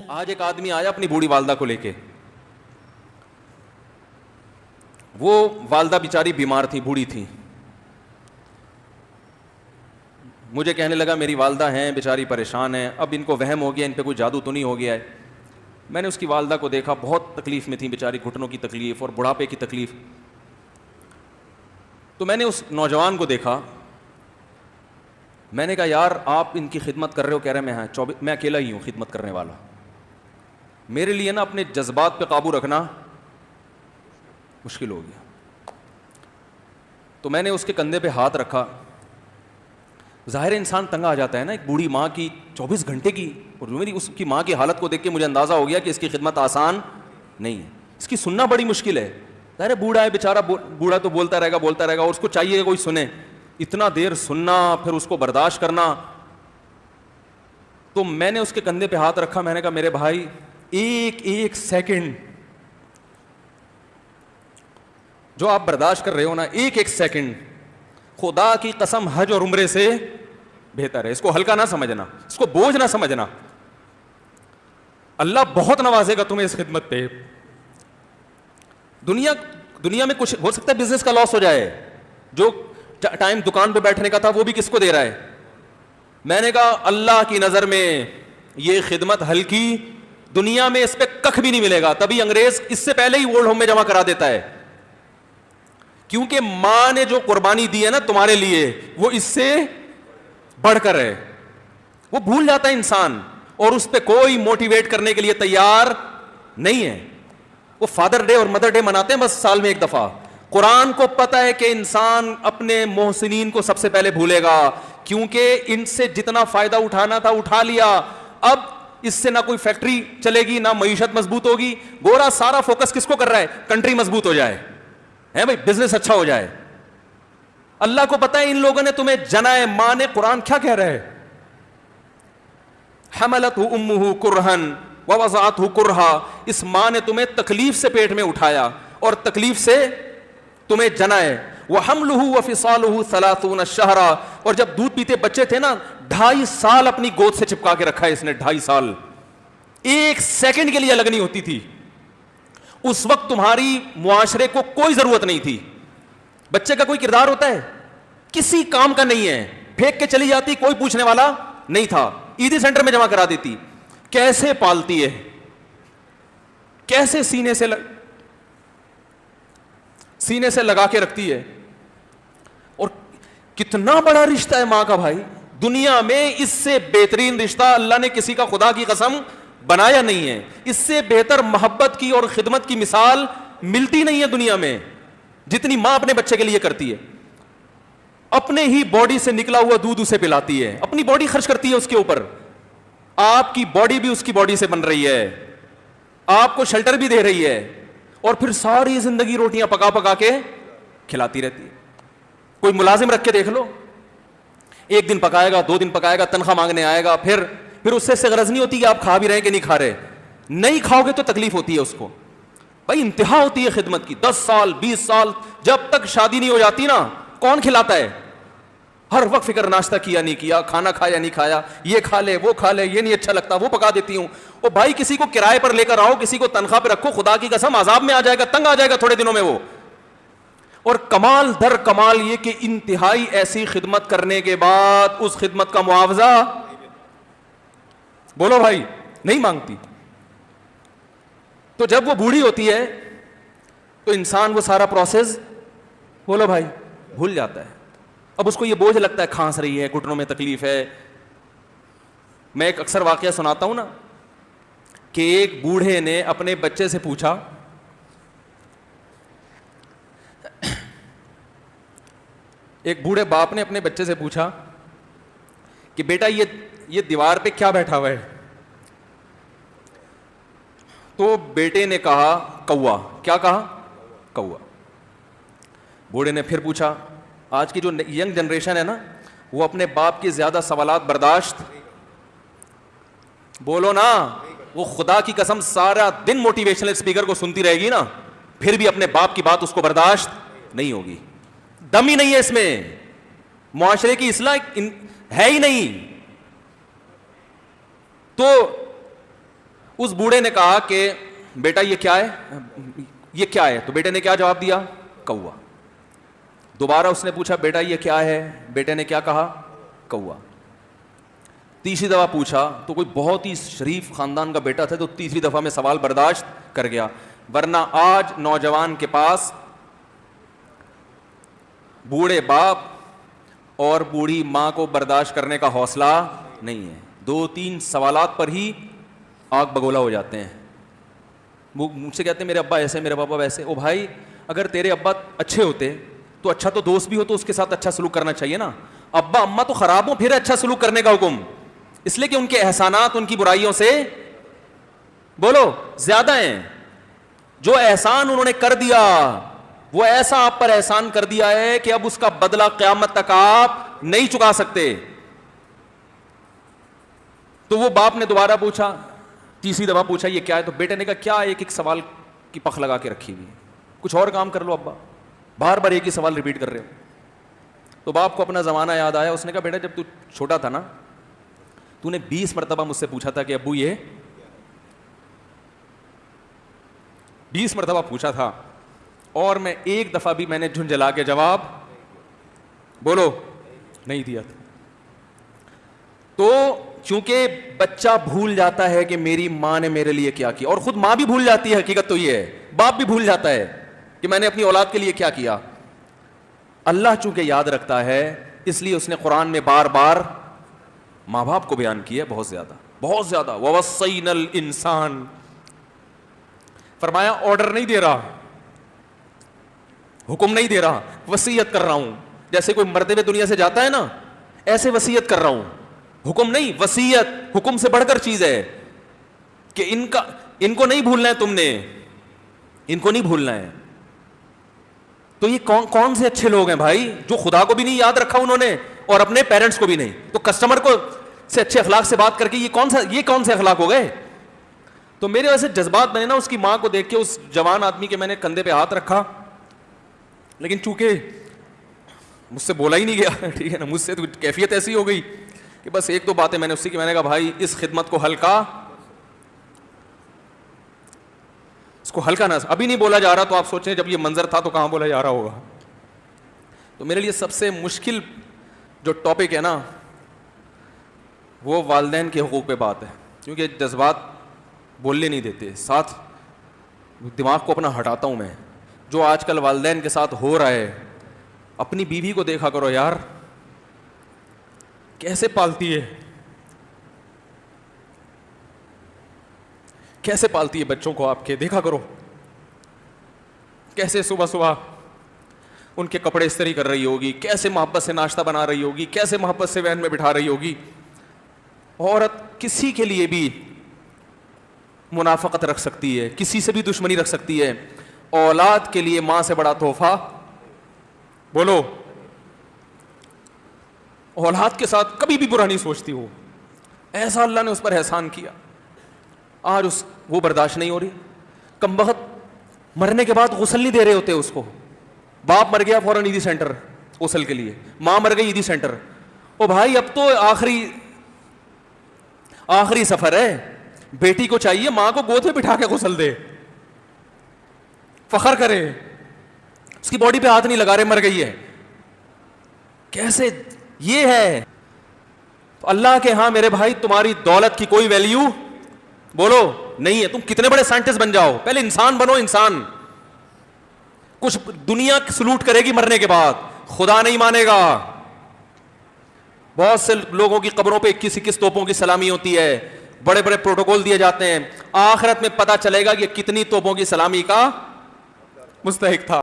آج ایک آدمی آیا اپنی بوڑھی والدہ کو لے کے, وہ والدہ بیچاری بیمار تھی, بوڑھی تھی. مجھے کہنے لگا میری والدہ ہیں بیچاری پریشان ہیں, اب ان کو وہم ہو گیا ان پہ کوئی جادو تو نہیں ہو گیا ہے. میں نے اس کی والدہ کو دیکھا, بہت تکلیف میں تھی بیچاری, گھٹنوں کی تکلیف اور بڑھاپے کی تکلیف. تو میں نے اس نوجوان کو دیکھا, میں نے کہا یار آپ ان کی خدمت کر رہے ہو؟ کہہ رہے میں اکیلا ہی ہوں خدمت کرنے والا. میرے لیے نا اپنے جذبات پہ قابو رکھنا مشکل ہو گیا. تو میں نے اس کے کندھے پہ ہاتھ رکھا. ظاہر انسان تنگ آ جاتا ہے نا, ایک بوڑھی ماں کی 24 گھنٹے کی, اور میری اس کی ماں کی حالت کو دیکھ کے مجھے اندازہ ہو گیا کہ اس کی خدمت آسان نہیں ہے, اس کی سننا بڑی مشکل ہے. ظاہر بوڑھا ہے بیچارہ, بوڑھا تو بولتا رہے گا, اور اس کو چاہیے کہ کوئی سنے. اتنا دیر سننا, پھر اس کو برداشت کرنا. تو میں نے اس کے کندھے پہ ہاتھ رکھا, میں نے کہا میرے بھائی ایک سیکنڈ جو آپ برداشت کر رہے ہو نا, ایک سیکنڈ خدا کی قسم حج اور عمرے سے بہتر ہے. اس کو ہلکا نہ سمجھنا, اس کو بوجھ نہ سمجھنا. اللہ بہت نوازے گا تمہیں اس خدمت پہ. دنیا میں کچھ ہو سکتا ہے بزنس کا لاس ہو جائے, جو ٹائم دکان پہ بیٹھنے کا تھا وہ بھی کس کو دے رہا ہے. میں نے کہا اللہ کی نظر میں یہ خدمت ہلکی, دنیا میں اس پہ ککھ بھی نہیں ملے گا. تبھی انگریز اس سے پہلے ہی اولڈ ہوم میں جمع کرا دیتا ہے, کیونکہ ماں نے جو قربانی دی ہے نا تمہارے لیے وہ اس سے بڑھ کر ہے. وہ بھول جاتا ہے انسان, اور اس پہ کوئی موٹیویٹ کرنے کے لیے تیار نہیں ہے. وہ فادر ڈے اور مدر ڈے مناتے ہیں بس سال میں ایک دفعہ. قرآن کو پتا ہے کہ انسان اپنے محسنین کو سب سے پہلے بھولے گا, کیونکہ ان سے جتنا فائدہ اٹھانا تھا اٹھا لیا. اب اس سے نہ کوئی فیکٹری چلے گی, نہ معیشت مضبوط ہوگی. گورا سارا فوکس کس کو کر رہا ہے؟ کنٹری مضبوط ہو جائے, ہے بھائی, بزنس اچھا ہو جائے. اللہ کو پتا ہے ان لوگوں نے تمہیں جنا ہے. ماں نے, قرآن کیا کہہ رہا ہے؟ حملتہ امہ کرہن ووضعتہ کرہا. اس ماں نے تمہیں تکلیف سے پیٹ میں اٹھایا اور تکلیف سے تمہیں جنا ہے. وحملہ وفصالہ 30 شہرا. اور جب دودھ پیتے بچے تھے نا, 2.5 سال اپنی گود سے چپکا کے رکھا ہے اس نے, 2.5 سال. ایک سیکنڈ کے لیے الگ نہیں ہوتی تھی. اس وقت تمہاری معاشرے کو کوئی ضرورت نہیں تھی. بچے کا کوئی کردار ہوتا ہے؟ کسی کام کا نہیں ہے. پھینک کے چلی جاتی, کوئی پوچھنے والا نہیں تھا. عیدی سینٹر میں جمع کرا دیتی. کیسے پالتی ہے, کیسے سینے سے لگا کے رکھتی ہے. اور کتنا بڑا رشتہ ہے ماں کا بھائی. دنیا میں اس سے بہترین رشتہ اللہ نے کسی کا خدا کی قسم بنایا نہیں ہے. اس سے بہتر محبت کی اور خدمت کی مثال ملتی نہیں ہے دنیا میں, جتنی ماں اپنے بچے کے لیے کرتی ہے. اپنے ہی باڈی سے نکلا ہوا دودھ اسے پلاتی ہے, اپنی باڈی خرچ کرتی ہے اس کے اوپر. آپ کی باڈی بھی اس کی باڈی سے بن رہی ہے, آپ کو شیلٹر بھی دے رہی ہے, اور پھر ساری زندگی روٹیاں پکا پکا کے کھلاتی رہتی ہے. کوئی ملازم رکھ کے دیکھ لو, 1 دن پکائے گا, 2 دن پکائے گا, تنخواہ مانگنے آئے گا, پھر اس سے غرض نہیں ہوتی کہ آپ کھا بھی رہے ہیں کہ نہیں کھا رہے. نہیں کھاؤ گے تو تکلیف ہوتی ہے اس کو. بھائی انتہا ہوتی ہے خدمت کی. 10 سال 20 سال جب تک شادی نہیں ہو جاتی نا, کون کھلاتا ہے؟ ہر وقت فکر, ناشتہ کیا نہیں کیا, کھانا کھایا نہیں کھایا, یہ کھا لے وہ کھا لے, یہ نہیں اچھا لگتا وہ پکا دیتی ہوں. او بھائی کسی کو کرائے پر لے کر آؤ, کسی کو تنخواہ پہ رکھو, خدا کی قسم عذاب میں آ جائے گا, تنگ آ جائے گا تھوڑے دنوں میں وہ. اور کمال در کمال یہ کہ انتہائی ایسی خدمت کرنے کے بعد اس خدمت کا معاوضہ بولو بھائی نہیں مانگتی. تو جب وہ بوڑھی ہوتی ہے تو انسان وہ سارا پروسیس بولو بھائی بھول جاتا ہے. اب اس کو یہ بوجھ لگتا ہے, کھانس رہی ہے, گھٹنوں میں تکلیف ہے. میں ایک اکثر واقعہ سناتا ہوں نا, کہ ایک بوڑھے نے اپنے بچے سے پوچھا, ایک بوڑھے باپ نے اپنے بچے سے پوچھا کہ بیٹا یہ دیوار پہ کیا بیٹھا ہوا ہے؟ تو بیٹے نے کہا کوا. کیا کہا؟ کوا. بوڑھے نے پھر پوچھا, آج کی جو ینگ جنریشن ہے نا, وہ اپنے باپ کی زیادہ سوالات برداشت, بولو نا, وہ خدا کی قسم سارا دن موٹیویشنل اسپیکر کو سنتی رہے گی نا, پھر بھی اپنے باپ کی بات اس کو برداشت نہیں ہوگی. دم ہی نہیں ہے اس میں, معاشرے کی اصلاح ہے ہی نہیں. تو اس بوڑھے نے کہا کہ بیٹا یہ کیا ہے, یہ کیا ہے؟ تو بیٹے نے کیا جواب دیا؟ کوا. دوبارہ اس نے پوچھا بیٹا یہ کیا ہے؟ بیٹے نے کیا کہا؟ کوا. تیسری دفعہ پوچھا تو کوئی بہت ہی شریف خاندان کا بیٹا تھا تو تیسری دفعہ میں سوال برداشت کر گیا, ورنہ آج نوجوان کے پاس بوڑھے باپ اور بوڑھی ماں کو برداشت کرنے کا حوصلہ نہیں ہے. 2-3 سوالات پر ہی آگ بگولا ہو جاتے ہیں. مجھ سے کہتے ہیں میرے ابا ایسے, میرے پاپا ویسے. او بھائی اگر تیرے ابا اچھے ہوتے تو اچھا تو دوست بھی ہو تو اس کے ساتھ اچھا سلوک کرنا چاہیے نا. ابا اماں تو خراب ہو پھر اچھا سلوک کرنے کا حکم, اس لیے کہ ان کے احسانات ان کی برائیوں سے بولو زیادہ ہیں. جو احسان انہوں نے کر دیا وہ ایسا آپ پر احسان کر دیا ہے کہ اب اس کا بدلہ قیامت تک آپ نہیں چکا سکتے. تو وہ باپ نے دوبارہ پوچھا, تیسری دفعہ پوچھا یہ کیا ہے؟ تو بیٹے نے کہا کیا ایک سوال کی پخ لگا کے رکھی ہوئی, کچھ اور کام کر لو ابا, بار بار ایک ہی سوال ریپیٹ کر رہے ہو. تو باپ کو اپنا زمانہ یاد آیا. اس نے کہا بیٹا جب تو چھوٹا تھا نا تو نے 20 مرتبہ مجھ سے پوچھا تھا کہ ابو یہ 20 مرتبہ پوچھا تھا اور میں ایک دفعہ بھی میں نے جھنجھلا کے جواب بولو نہیں دیا تھا. تو چونکہ بچہ بھول جاتا ہے کہ میری ماں نے میرے لیے کیا کیا, اور خود ماں بھی بھول جاتی ہے, حقیقت تو یہ ہے باپ بھی بھول جاتا ہے کہ میں نے اپنی اولاد کے لیے کیا کیا. اللہ چونکہ یاد رکھتا ہے اس لیے اس نے قرآن میں بار بار ماں باپ کو بیان کیا بہت زیادہ بہت زیادہ. وَوَصَّيْنَا الْإِنسَانَ, فرمایا آرڈر نہیں دے رہا, حکم نہیں دے رہا, وصیت کر رہا ہوں. جیسے کوئی مرتے ہوئے دنیا سے جاتا ہے نا ایسے وصیت کر رہا ہوں, حکم نہیں. وصیت حکم سے بڑھ کر چیز ہے کہ ان کو نہیں بھولنا ہے, تم نے ان کو نہیں بھولنا ہے. تو یہ کون سے اچھے لوگ ہیں بھائی جو خدا کو بھی نہیں یاد رکھا انہوں نے اور اپنے پیرنٹس کو بھی نہیں. تو کسٹمر کو سے اچھے اخلاق سے بات کر کے یہ کون سے اخلاق ہو گئے؟ تو میرے ویسے جذبات بنے نا اس کی ماں کو دیکھ کے, اس جوان آدمی کے میں نے کندھے پہ ہاتھ رکھا, لیکن چونکہ مجھ سے بولا ہی نہیں گیا, ٹھیک ہے نا, مجھ سے تو کیفیت ایسی ہو گئی کہ بس 1-2 باتیں میں نے اسی کی, میں نے کہا بھائی اس خدمت کو ہلکا نہ, ابھی نہیں بولا جا رہا تو آپ سوچیں جب یہ منظر تھا تو کہاں بولا جا رہا ہوگا. تو میرے لیے سب سے مشکل جو ٹاپک ہے نا وہ والدین کے حقوق پہ بات ہے, کیونکہ جذبات بولنے نہیں دیتے, ساتھ دماغ کو اپنا ہٹاتا ہوں میں. جو آج کل والدین کے ساتھ ہو رہا ہے, اپنی بیوی کو دیکھا کرو یار کیسے پالتی ہے, کیسے پالتی ہے بچوں کو آپ کے, دیکھا کرو کیسے صبح صبح ان کے کپڑے استری کر رہی ہوگی, کیسے محبت سے ناشتہ بنا رہی ہوگی, کیسے محبت سے وین میں بٹھا رہی ہوگی. عورت کسی کے لیے بھی منافقت رکھ سکتی ہے, کسی سے بھی دشمنی رکھ سکتی ہے, اولاد کے لیے ماں سے بڑا تحفہ بولو, اولاد کے ساتھ کبھی بھی برا نہیں سوچتی ہو. ایسا اللہ نے اس پر احسان کیا, آج وہ برداشت نہیں ہو رہی. کمبخت مرنے کے بعد غسل نہیں دے رہے ہوتے اس کو, باپ مر گیا فوراً عیدی سینٹر غسل کے لیے, ماں مر گئی عیدی سینٹر. او بھائی اب تو آخری سفر ہے, بیٹی کو چاہیے ماں کو گود میں بٹھا کے غسل دے, فخر کرے, اس کی باڈی پہ ہاتھ نہیں لگا رہے, مر گئی ہے. کیسے یہ ہے؟ تو اللہ کے ہاں میرے بھائی تمہاری دولت کی کوئی ویلیو بولو نہیں ہے. تم کتنے بڑے سائنٹسٹ بن جاؤ, پہلے انسان بنو. انسان کچھ دنیا سلوٹ کرے گی مرنے کے بعد, خدا نہیں مانے گا. بہت سے لوگوں کی قبروں پہ 21 توپوں کی سلامی ہوتی ہے, بڑے بڑے پروٹوکول دیے جاتے ہیں. آخرت میں پتہ چلے گا کہ کتنی توپوں کی سلامی کا مستحق تھا.